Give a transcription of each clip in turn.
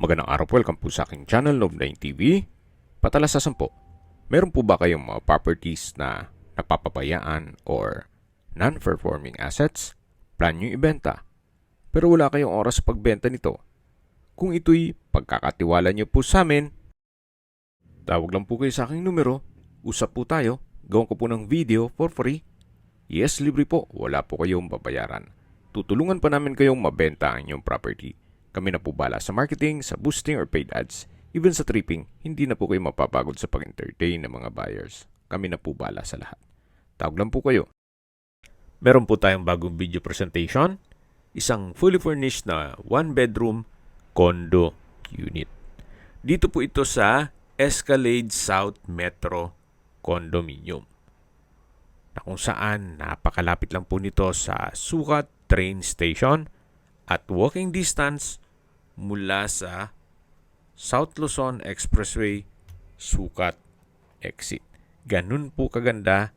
Magandang araw po, welcome po sa aking channel, Love9 TV. Patalasasan po, meron po ba kayong mga properties na napapabayaan or non-performing assets? Plan nyo ibenta, pero wala kayong oras sa pagbenta nito. Kung ito'y pagkakatiwala nyo po sa amin, tawag lang po kayo sa aking numero, usap po tayo, gawin ko po ng video for free. Yes, libre po, wala po kayong babayaran. Tutulungan pa namin kayong mabenta ang inyong property. Kami na po bala sa marketing, sa boosting or paid ads, even sa tripping, hindi na po kayo mapapagod sa pag-entertain ng mga buyers. Kami na po bala sa lahat. Tawag lang po kayo. Meron po tayong bagong video presentation, isang fully furnished na one-bedroom condo unit. Dito po ito sa Escalade South Metro Condominium, na kung saan napakalapit lang po nito sa Sukat Train Station at walking distance mula sa South Luzon Expressway Sukat Exit. Ganun po kaganda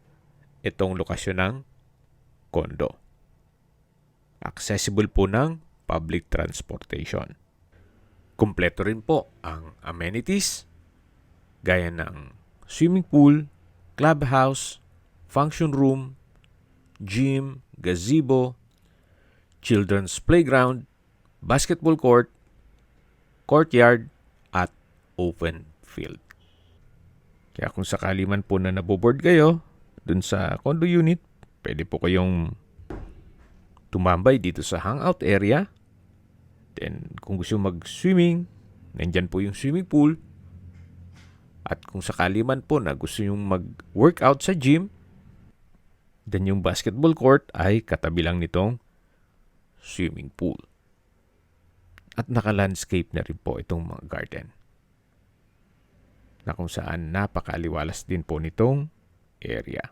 itong lokasyon ng kondo. Accessible po ng public transportation. Kumpleto rin po ang amenities gaya ng swimming pool, clubhouse, function room, gym, gazebo, children's playground, basketball court, courtyard, at open field. Kaya kung sakali man po na naboboard kayo dun sa condo unit, pwede po kayong tumambay dito sa hangout area. Then kung gusto mag-swimming, nandyan po yung swimming pool. At kung sakali man po na gusto yung mag-workout sa gym, then yung basketball court ay katabi lang nitong swimming pool. At naka-landscape na rin po itong mga garden, na kung saan napakaaliwalas din po nitong area.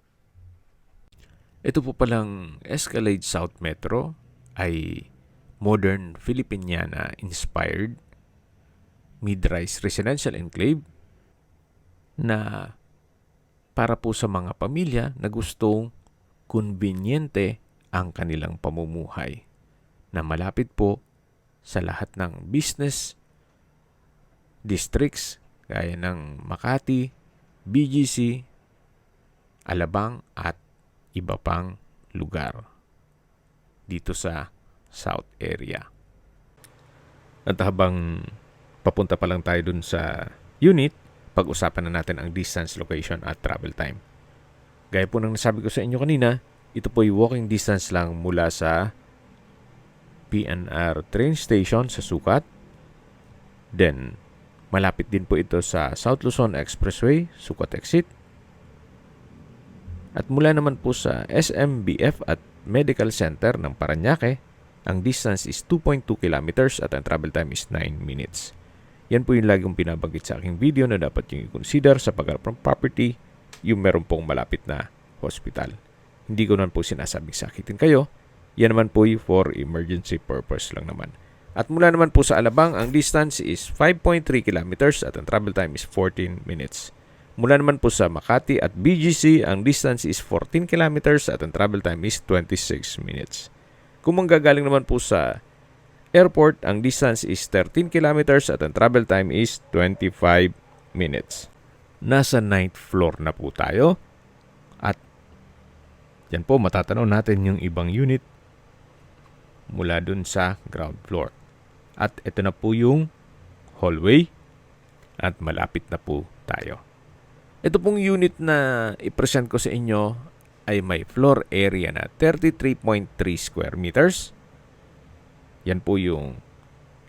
Ito po palang Escalade South Metro ay modern Filipiniana inspired mid-rise residential enclave na para po sa mga pamilya na gustong konbinyente ang kanilang pamumuhay, na malapit po sa lahat ng business districts gaya ng Makati, BGC, Alabang at iba pang lugar dito sa South area. At habang papunta pa lang tayo dun sa unit, pag-usapan na natin ang distance, location at travel time. Gaya po ng nasabi ko sa inyo kanina, ito po ay walking distance lang mula sa PNR train station sa Sukat. Then, malapit din po ito sa South Luzon Expressway, Sukat Exit. At mula naman po sa SMBF at Medical Center ng Parañaque, ang distance is 2.2 kilometers at ang travel time is 9 minutes. Yan po yung lagi kong binabanggit sa aking video na dapat yung i-consider sa pagharap ng property, yung meron pong malapit na hospital. Hindi ko naman po sinasabing sakitin kayo. Yan naman po for emergency purpose lang naman. At mula naman po sa Alabang, ang distance is 5.3 kilometers at ang travel time is 14 minutes. Mula naman po sa Makati at BGC, ang distance is 14 kilometers at ang travel time is 26 minutes. Kung manggagaling naman po sa airport, ang distance is 13 kilometers at ang travel time is 25 minutes. Nasa 9th floor na po tayo. At yan po, matatanaw natin yung ibang unit mula dun sa ground floor. At ito na po yung hallway at malapit na po tayo. Ito pong unit na i-present ko sa inyo ay may floor area na 33.3 square meters. Yan po yung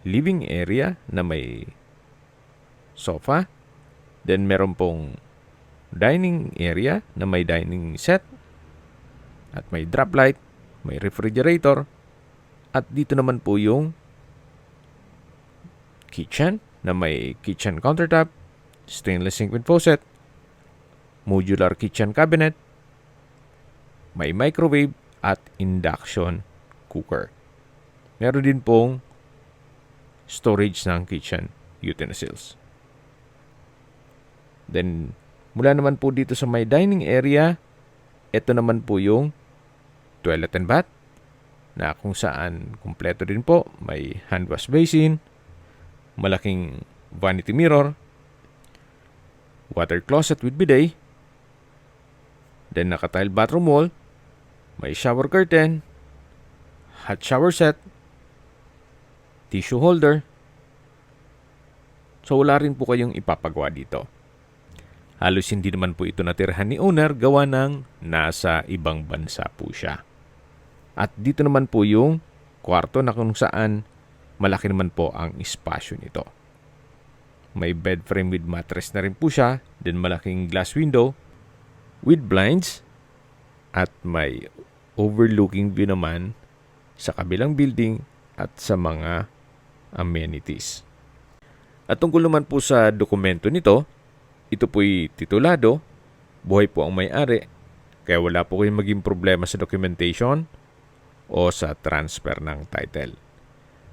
living area na may sofa. Then meron pong dining area na may dining set at may drop light, may refrigerator. At dito naman po yung kitchen na may kitchen countertop, stainless sink with faucet, modular kitchen cabinet, may microwave at induction cooker. Meron din pong storage ng kitchen utensils. Then, mula naman po dito sa may dining area, ito naman po yung toilet and bath, na kung saan kumpleto din po. May hand wash basin, malaking vanity mirror, water closet with bidet, then naka-tile bathroom wall, may shower curtain, hot shower set, tissue holder. So wala rin po kayong ipapagawa dito. Halos hindi naman po ito natirhan ni owner, gawa ng nasa ibang bansa po siya. At dito naman po yung kwarto na kung saan malaki naman po ang espasyo nito. May bed frame with mattress na rin po siya, then malaking glass window with blinds, at may overlooking view naman sa kabilang building at sa mga amenities. At tungkol naman po sa dokumento nito, ito po'y titulado, buhay po ang may-ari, kaya wala po kayong maging problema sa documentation o sa transfer ng title.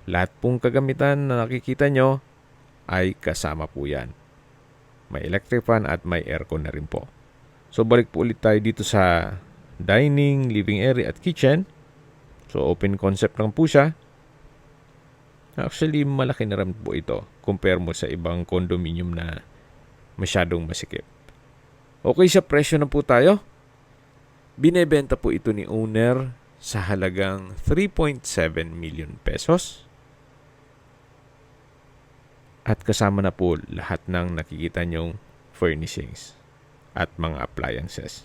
Lahat pong kagamitan na nakikita nyo ay kasama po yan. May electric fan at may aircon na rin po. So balik po ulit tayo dito sa dining, living area at kitchen. So open concept lang po siya. Actually, malaki na rin po ito compare mo sa ibang condominium na masyadong masikip. Okay, sa presyo na po tayo. Binebenta po ito ni owner sa halagang 3.7 million pesos. At kasama na po lahat ng nakikita nyong furnishings at mga appliances.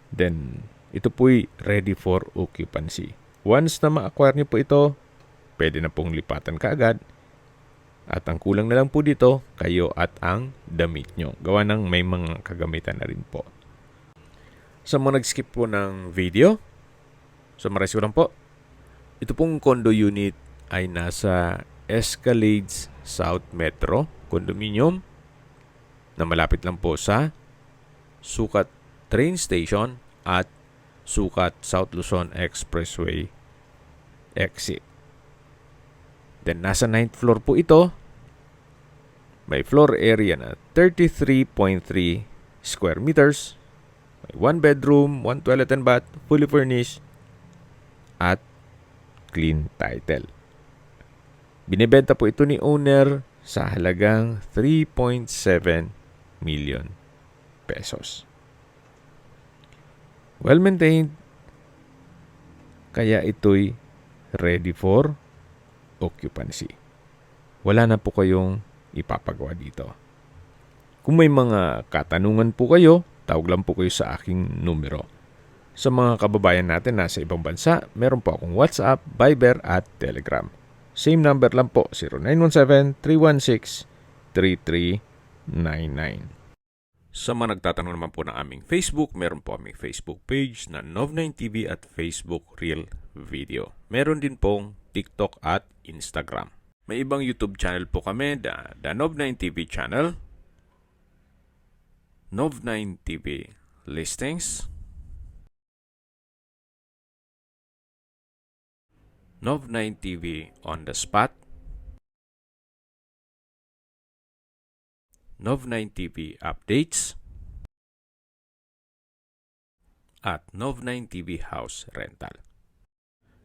Then, ito po'y ready for occupancy. Once na ma-acquire nyo po ito, pwede na pong lipatan kaagad. At ang kulang na lang po dito, kayo at ang damit nyo. Gawa ng may mga kagamitan na rin po. Sa mga nag-skip po ng video, summarize ko lang po. Ito pong condo unit ay nasa Escalades South Metro Condominium na malapit lang po sa Sukat Train Station at Sukat South Luzon Expressway exit. Then nasa 9th floor po ito. May floor area na 33.3 square meters. May 1 bedroom, 1 toilet and bath, fully furnished at clean title. Binibenta po ito ni owner sa halagang 3.7 million pesos. Well maintained, kaya ito'y ready for occupancy. Wala na po kayong ipapagawa dito. Kung may mga katanungan po kayo, tawag lang po kayo sa aking numero. Sa mga kababayan natin nasa ibang bansa, meron po akong WhatsApp, Viber at Telegram. Same number lang po, 0917-316-3399. Sa mga nagtatanong naman po ng aming Facebook, meron po aming Facebook page na Nov9TV at Facebook Real Video. Meron din pong TikTok at Instagram. May ibang YouTube channel po kami, the Nov9TV channel, Nov9TV Listings, Nov9TV On The Spot, Nov9TV Updates, at Nov9TV House Rental.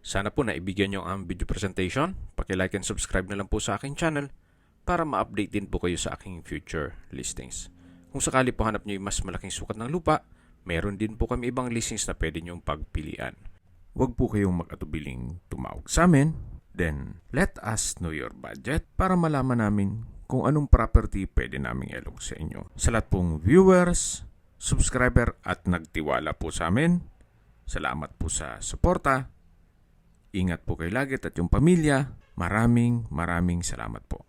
Sana po naibigyan nyo ang video presentation. Paki-like and subscribe na lang po sa aking channel para ma-update din po kayo sa aking future listings. Kung sakali po hanap nyo yung mas malaking sukat ng lupa, meron din po kami ibang listings na pwede nyong pagpilian. Huwag po kayong mag-atubiling tumawag sa amin. Then, let us know your budget para malaman namin kung anong property pwede naming ilog sa inyo. Sa lahat pong viewers, subscriber at nagtiwala po sa amin, salamat po sa suporta. Ingat po kayo lagi at yung pamilya. Maraming salamat po.